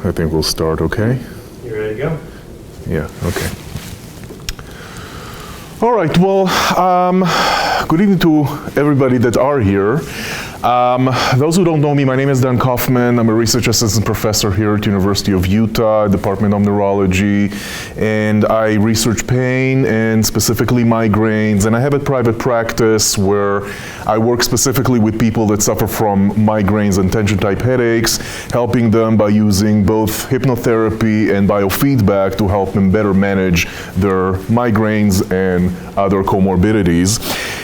I think we'll start, okay? You ready to go? Yeah, okay. All right, well, good evening to everybody that are here. Those who don't know me, my name is Kaufman. I'm a research assistant professor here at University of Utah, Department of Neurology, and I research pain and specifically migraines. And I have a private practice where I work specifically with people that suffer from migraines and tension-type headaches, helping them by using both hypnotherapy and biofeedback to help them better manage their migraines and other comorbidities.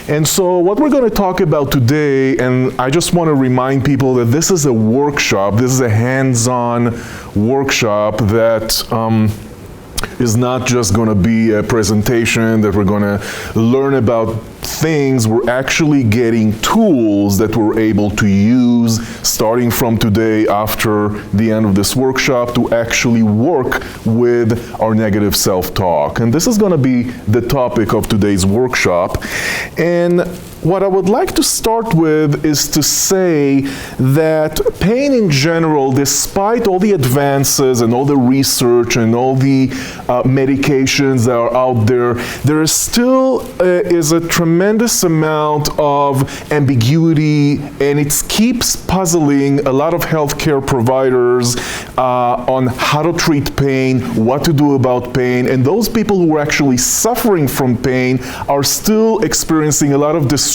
And so what we're going to talk about today, and I just want to remind people that this is a workshop, this is a hands-on workshop that is not just going to be a presentation that we're going to learn about things. We're actually getting tools that we're able to use starting from today after the end of this workshop to actually work with our negative self-talk. And this is going to be the topic of today's workshop. And what I would like to start with is to say that pain in general, despite all the advances and all the research and all the medications that are out there, there is still is a tremendous amount of ambiguity, and it keeps puzzling a lot of healthcare providers on how to treat pain, what to do about pain, and those people who are actually suffering from pain are still experiencing a lot of distress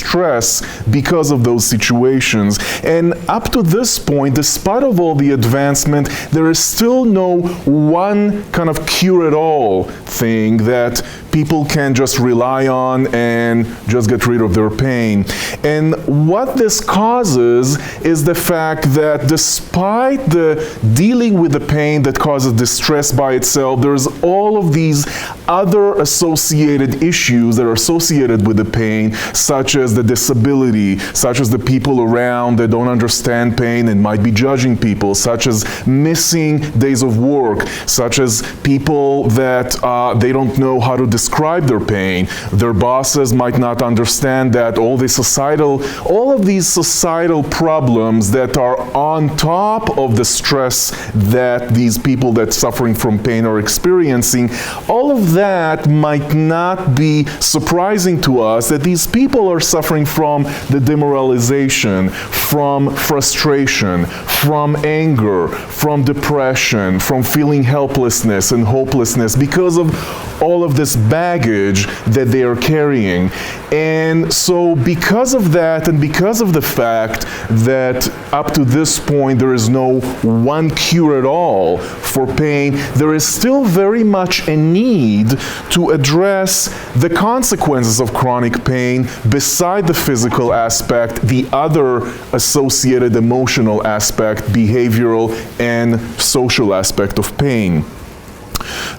because of those situations. And up to this point, despite of all the advancement, there is still no one kind of cure-it-all thing that people can just rely on and just get rid of their pain. And what this causes is the fact that despite the dealing with the pain that causes distress by itself, there's all of these other associated issues that are associated with the pain, such as the disability, such as the people around that don't understand pain and might be judging people, such as missing days of work, such as people that they don't know how to describe their pain. Their bosses might not understand that. All of these societal problems that are on top of the stress that these people that suffering from pain are experiencing, all of that might not be surprising to us, that these people are suffering from the demoralization, from frustration, from anger, from depression, from feeling helplessness and hopelessness because of all of this baggage that they are carrying. And so because of that, and because of the fact that up to this point there is no one cure at all for pain, there is still very much a need to address the consequences of chronic pain beside the physical aspect, the other associated emotional aspect, behavioral and social aspect of pain.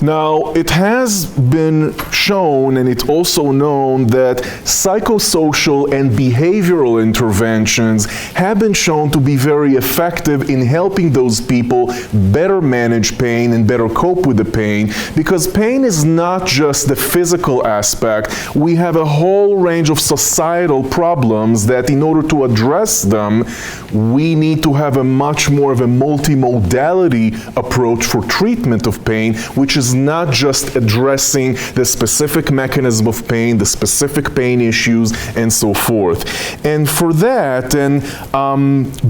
Now, it has been shown, and it's also known, that psychosocial and behavioral interventions have been shown to be very effective in helping those people better manage pain and better cope with the pain, because pain is not just the physical aspect. We have a whole range of societal problems that in order to address them, we need to have a much more of a multimodality approach for treatment of pain, which is not just addressing the specific mechanism of pain, the specific pain issues, and so forth. And for that, and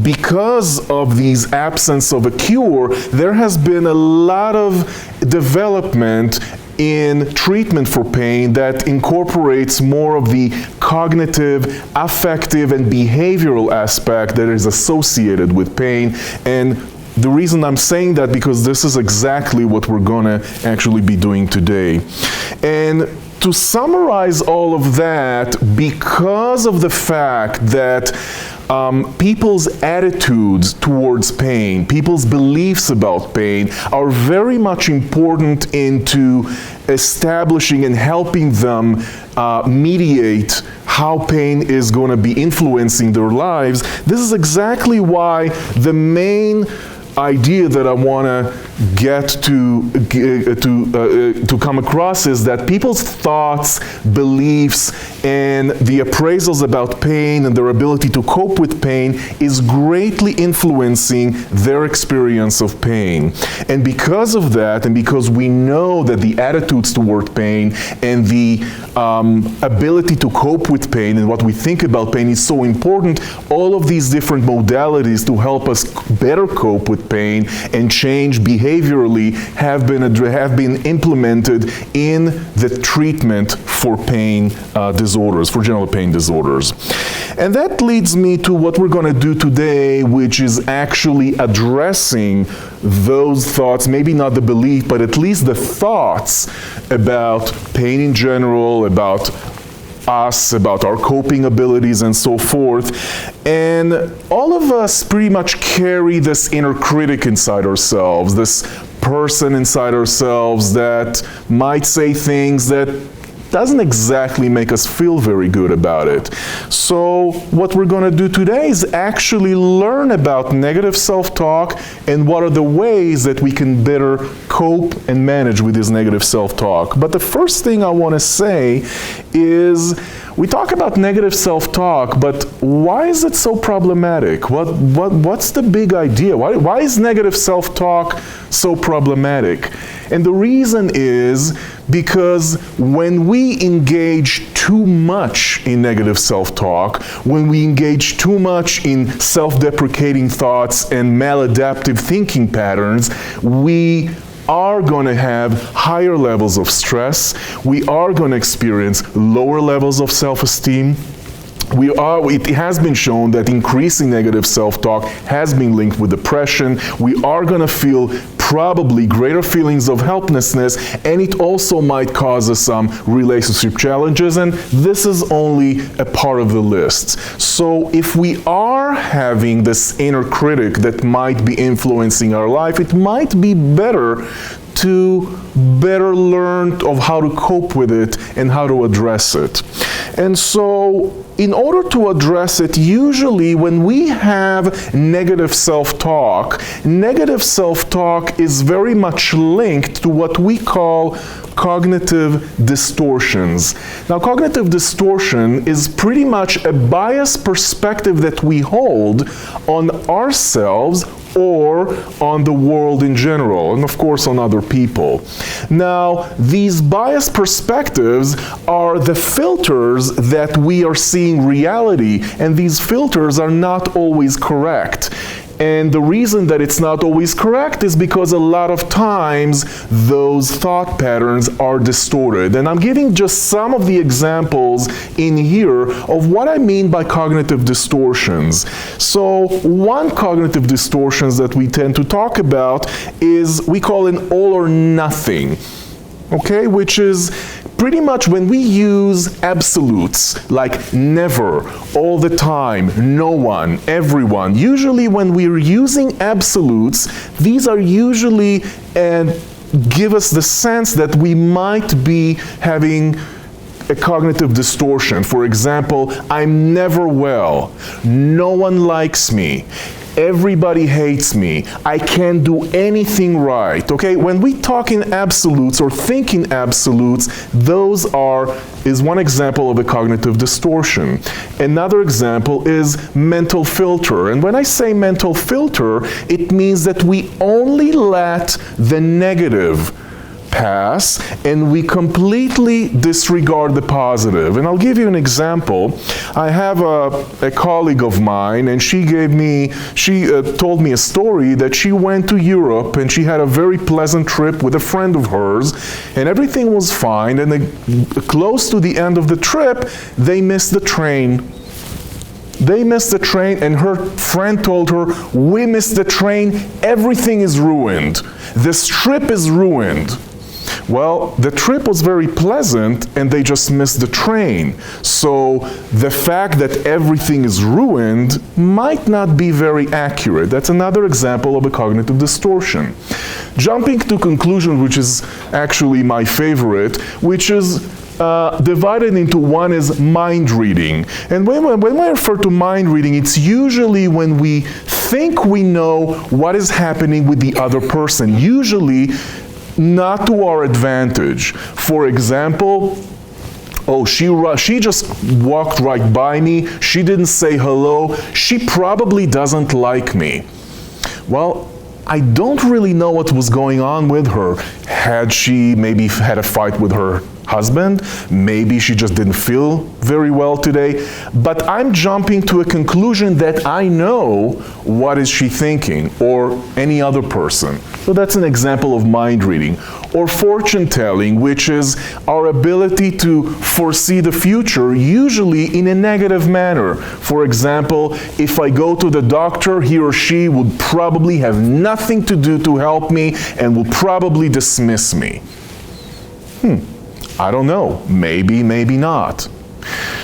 because of these absence of a cure, there has been a lot of development in treatment for pain that incorporates more of the cognitive, affective, and behavioral aspect that is associated with pain. And the reason I'm saying that, because this is exactly what we're going to actually be doing today. And to summarize all of that, because of the fact that people's attitudes towards pain, people's beliefs about pain are very much important into establishing and helping them mediate how pain is going to be influencing their lives. This is exactly why the main idea that I want to get to come across is that people's thoughts, beliefs, and the appraisals about pain and their ability to cope with pain is greatly influencing their experience of pain. And because of that, and because we know that the attitudes toward pain and the ability to cope with pain and what we think about pain is so important, all of these different modalities to help us better cope with pain and change behaviorally have been implemented in the treatment for pain disorders, for general pain disorders. And that leads me to what we're going to do today, which is actually addressing those thoughts, maybe not the belief, but at least the thoughts about pain in general, about us, about our coping abilities and so forth. And all of us pretty much carry this inner critic inside ourselves, this person inside ourselves that might say things that doesn't exactly make us feel very good about it. So what we're going to do today is actually learn about negative self-talk and what are the ways that we can better cope and manage with this negative self-talk. But the first thing I want to say is we talk about negative self-talk, but why is it so problematic? What's the big idea? Why is negative self-talk so problematic? And the reason is because when we engage too much in negative self-talk, when we engage too much in self-deprecating thoughts and maladaptive thinking patterns, we are going to have higher levels of stress. We are going to experience lower levels of self-esteem. It has been shown that increasing negative self-talk has been linked with depression. We are going to feel probably greater feelings of helplessness, and it also might cause us some relationship challenges, and this is only a part of the list. So if we are having this inner critic that might be influencing our life, it might be better to better learn of how to cope with it and how to address it. And so in order to address it, usually when we have negative self-talk is very much linked to what we call cognitive distortions. Now, cognitive distortion is pretty much a biased perspective that we hold on ourselves or on the world in general, and of course on other people. Now, these biased perspectives are the filters that we are seeing reality, and these filters are not always correct. And the reason that it's not always correct is because a lot of times those thought patterns are distorted. And I'm giving just some of the examples in here of what I mean by cognitive distortions. So one cognitive distortions that we tend to talk about is we call an all or nothing. Okay, which is pretty much when we use absolutes like never, all the time, no one, everyone. Usually when we're using absolutes, these are usually give us the sense that we might be having a cognitive distortion. For example, I'm never well, no one likes me, everybody hates me, I can't do anything right. Okay, when we talk in absolutes or think in absolutes, is one example of a cognitive distortion. Another example is mental filter. And when I say mental filter, it means that we only let the negative pass and we completely disregard the positive. And I'll give you an example. I have a colleague of mine, and she told me a story that she went to Europe and she had a very pleasant trip with a friend of hers, and everything was fine, and close to the end of the trip they missed the train. They missed the train, and her friend told her, "We missed the train, everything is ruined. This trip is ruined." Well, the trip was very pleasant and they just missed the train. So the fact that everything is ruined might not be very accurate. That's another example of a cognitive distortion. Jumping to conclusion, which is actually my favorite, which is divided into one is mind reading. And when I refer to mind reading, it's usually when we think we know what is happening with the other person, usually not to our advantage. For example, oh, she just walked right by me, she didn't say hello, she probably doesn't like me. Well, I don't really know what was going on with her. Had she maybe had a fight with her husband? Maybe she just didn't feel very well today. But I'm jumping to a conclusion that I know what is she thinking, or any other person. So that's an example of mind reading. Or fortune telling, which is our ability to foresee the future, usually in a negative manner. For example, if I go to the doctor, he or she would probably have nothing to do to help me and will probably dismiss me. I don't know, maybe, maybe not.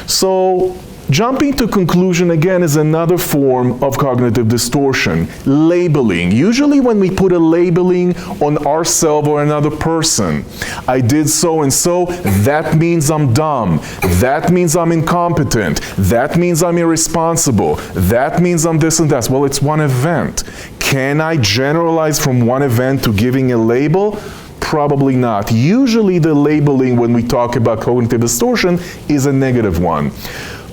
So, jumping to conclusion again is another form of cognitive distortion. Labeling. Usually when we put a labeling on ourselves or another person, I did so and so, that means I'm dumb, that means I'm incompetent, that means I'm irresponsible, that means I'm this and that. Well, it's one event. Can I generalize from one event to giving a label? Probably not. Usually the labeling when we talk about cognitive distortion is a negative one.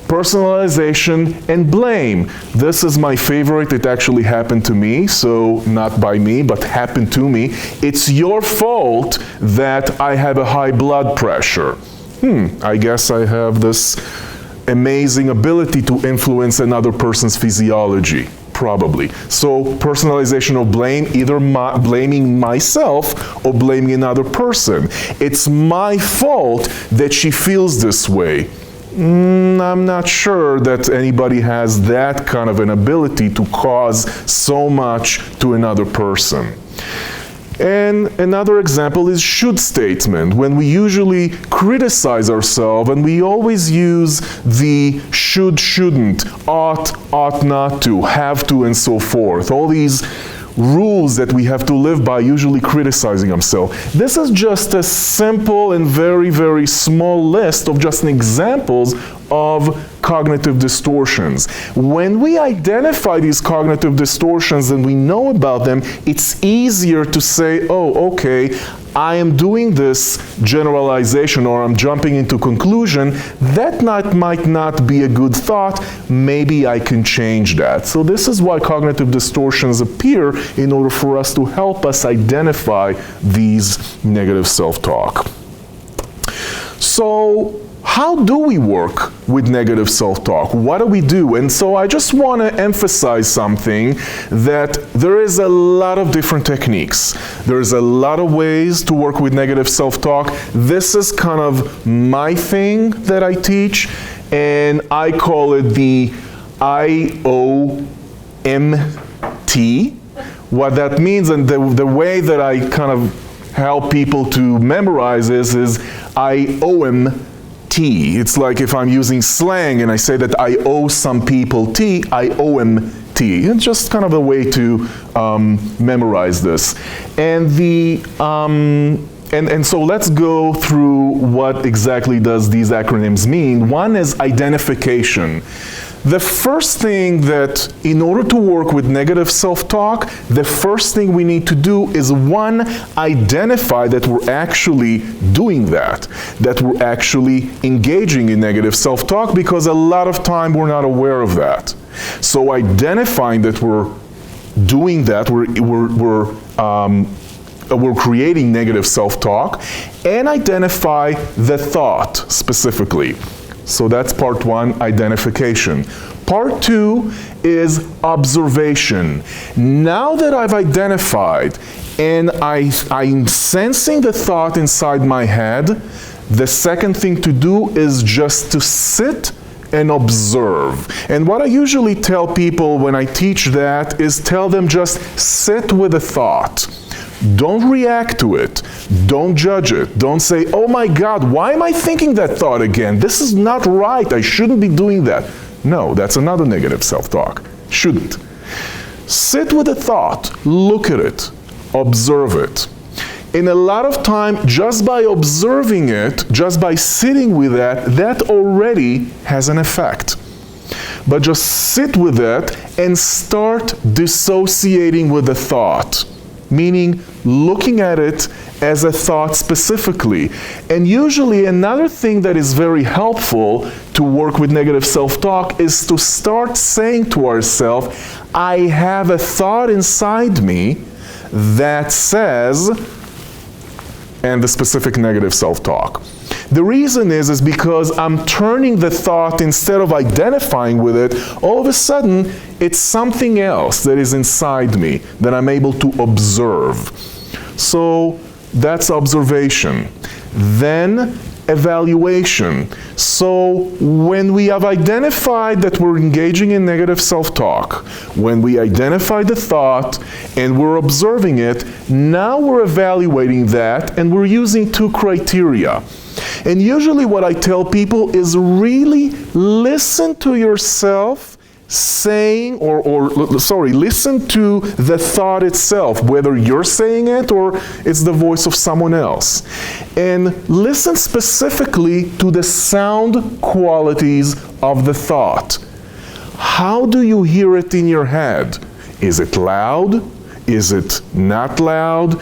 Personalization and blame. This is my favorite. It actually happened to me, so not by me, but happened to me. It's your fault that I have a high blood pressure. I guess I have this amazing ability to influence another person's physiology. Probably. So personalization of blame, either blaming myself or blaming another person. It's my fault that she feels this way. I'm not sure that anybody has that kind of an ability to cause so much to another person. And another example is should statement, when we usually criticize ourselves and we always use the should, shouldn't, ought not to, have to, and so forth. All these rules that we have to live by, usually criticizing ourselves. This is just a simple and very, very small list of just examples of cognitive distortions. When we identify these cognitive distortions and we know about them, it's easier to say, oh, okay, I am doing this generalization or I'm jumping into conclusion. That might not be a good thought. Maybe I can change that. So this is why cognitive distortions appear in order for us to help us identify these negative self-talk. So, how do we work with negative self-talk? What do we do? And so I just want to emphasize something, that there is a lot of different techniques. There's a lot of ways to work with negative self-talk. This is kind of my thing that I teach, and I call it the IOMT. What that means, and the way that I kind of help people to memorize this, is IOMT. It's like if I'm using slang and I say that I owe some people tea, I owe them tea. It's just kind of a way to memorize this. And so let's go through what exactly does these acronyms mean. One is identification. The first thing that, in order to work with negative self-talk, the first thing we need to do is, one, identify that we're actually doing that we're actually engaging in negative self-talk, because a lot of time we're not aware of that. So identifying that we're doing that, we're creating negative self-talk, and identify the thought specifically. So that's part one, identification. Part two is observation. Now that I've identified and I'm sensing the thought inside my head, the second thing to do is just to sit and observe. And what I usually tell people when I teach that is tell them just sit with the thought. Don't react to it. Don't judge it. Don't say, oh my God, why am I thinking that thought again? This is not right. I shouldn't be doing that. No, that's another negative self-talk. Shouldn't. Sit with the thought. Look at it. Observe it. In a lot of time, just by observing it, just by sitting with that already has an effect. but just sit with it and start dissociating with the thought, meaning looking at it as a thought specifically. And usually another thing that is very helpful to work with negative self-talk is to start saying to ourselves, I have a thought inside me that says, and the specific negative self-talk. The reason is because I'm turning the thought, instead of identifying with it, all of a sudden it's something else that is inside me that I'm able to observe. So that's observation. Then evaluation. So when we have identified that we're engaging in negative self-talk, when we identify the thought and we're observing it, now we're evaluating that, and we're using two criteria. And usually what I tell people is really listen to yourself saying, listen to the thought itself, whether you're saying it or it's the voice of someone else. And listen specifically to the sound qualities of the thought. How do you hear it in your head? Is it loud? Is it not loud?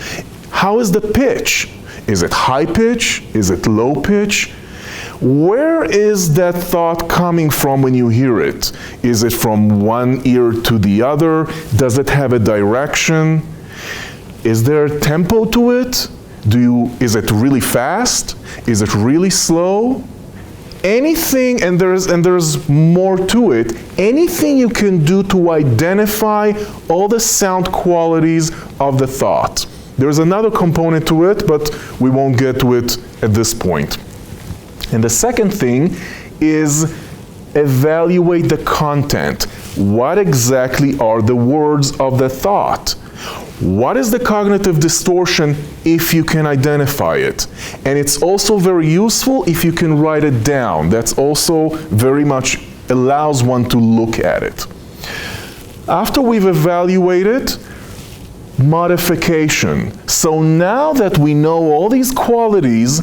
How is the pitch? Is it high pitch? Is it low pitch? Where is that thought coming from when you hear it? Is it from one ear to the other? Does it have a direction? Is there a tempo to it? Is it really fast? Is it really slow? Anything, and there's more to it, anything you can do to identify all the sound qualities of the thought. There's another component to it, but we won't get to it at this point. And the second thing is evaluate the content. What exactly are the words of the thought? What is the cognitive distortion if you can identify it? And it's also very useful if you can write it down. That's also very much allows one to look at it. After we've evaluated, modification. So now that we know all these qualities,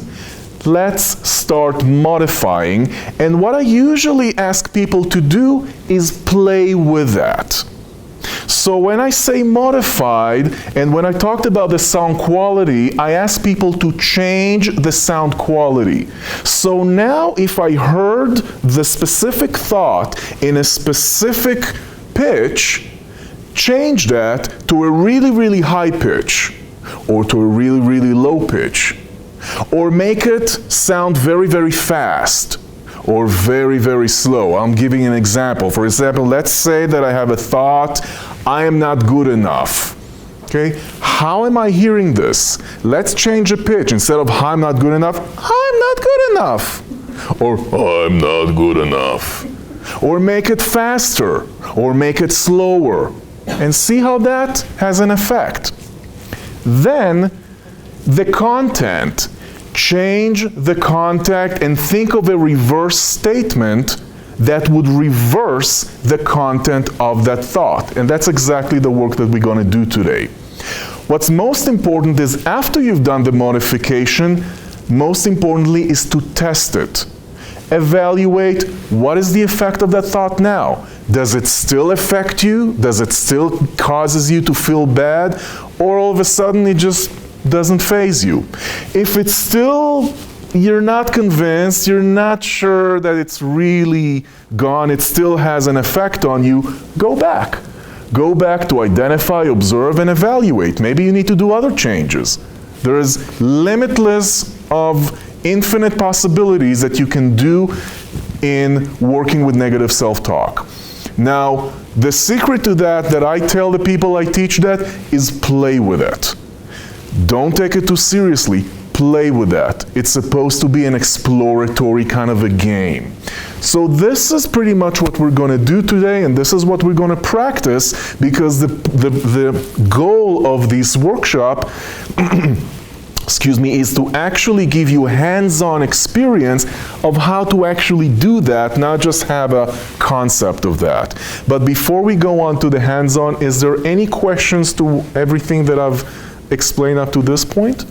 let's start modifying. And what I usually ask people to do is play with that. So when I say modified, and when I talked about the sound quality, I ask people to change the sound quality. So now if I heard the specific thought in a specific pitch, change that to a really, really high pitch, or to a really, really low pitch. Or make it sound very, very fast, or very, very slow. I'm giving an example. For example, let's say that I have a thought, I am not good enough. Okay? How am I hearing this? Let's change the pitch. Instead of I'm not good enough, I'm not good enough. Or I'm not good enough. Or make it faster, or make it slower. And see how that has an effect. Then, the content. Change the content and think of a reverse statement that would reverse the content of that thought. And that's exactly the work that we're going to do today. What's most important is after you've done the modification, most importantly is to test it. Evaluate what is the effect of that thought now. Does it still affect you? Does it still causes you to feel bad? Or all of a sudden it just doesn't faze you? If it's still, you're not convinced, you're not sure that it's really gone, it still has an effect on you, go back. Go back to identify, observe, and evaluate. Maybe you need to do other changes. There is limitless of infinite possibilities that you can do in working with negative self-talk. Now, the secret to that I tell the people I teach that is play with it. Don't take it too seriously. Play with that. It's supposed to be an exploratory kind of a game. So this is pretty much what we're going to do today, and this is what we're going to practice, because the goal of this workshop is to actually give you hands-on experience of how to actually do that, not just have a concept of that. But before we go on to the hands-on, is there any questions to everything that I've explained up to this point?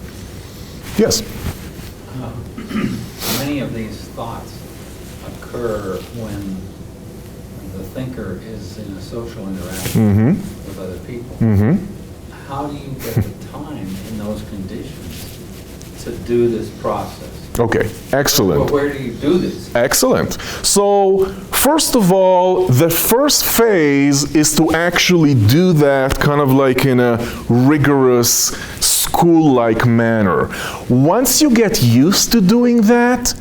Yes? Many of these thoughts occur when the thinker is in a social interaction with other people. How do you get the time in those conditions to do this process? Okay, excellent. Well, where do you do this? Excellent. So, first of all, the first phase is to actually do that kind of like in a rigorous, school-like manner. Once you get used to doing that,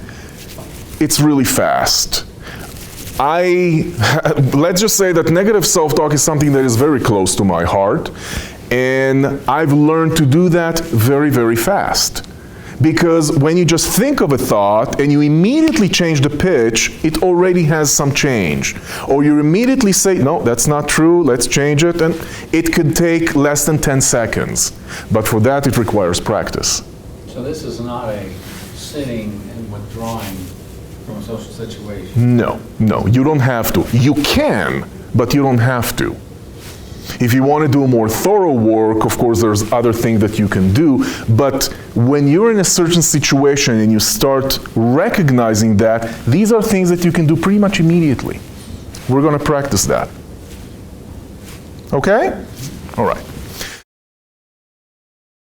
it's really fast. Let's just say that negative self-talk is something that is very close to my heart, and I've learned to do that very, very fast. Because when you just think of a thought and you immediately change the pitch, it already has some change. Or you immediately say, no, that's not true, let's change it, and it could take less than 10 seconds. But for that, it requires practice. So this is not a sitting and withdrawing from a social situation? No, you don't have to. You can, but you don't have to. If you want to do more thorough work, of course, there's other things that you can do, but when you're in a certain situation and you start recognizing that, these are things that you can do pretty much immediately. We're going to practice that. Okay? All right.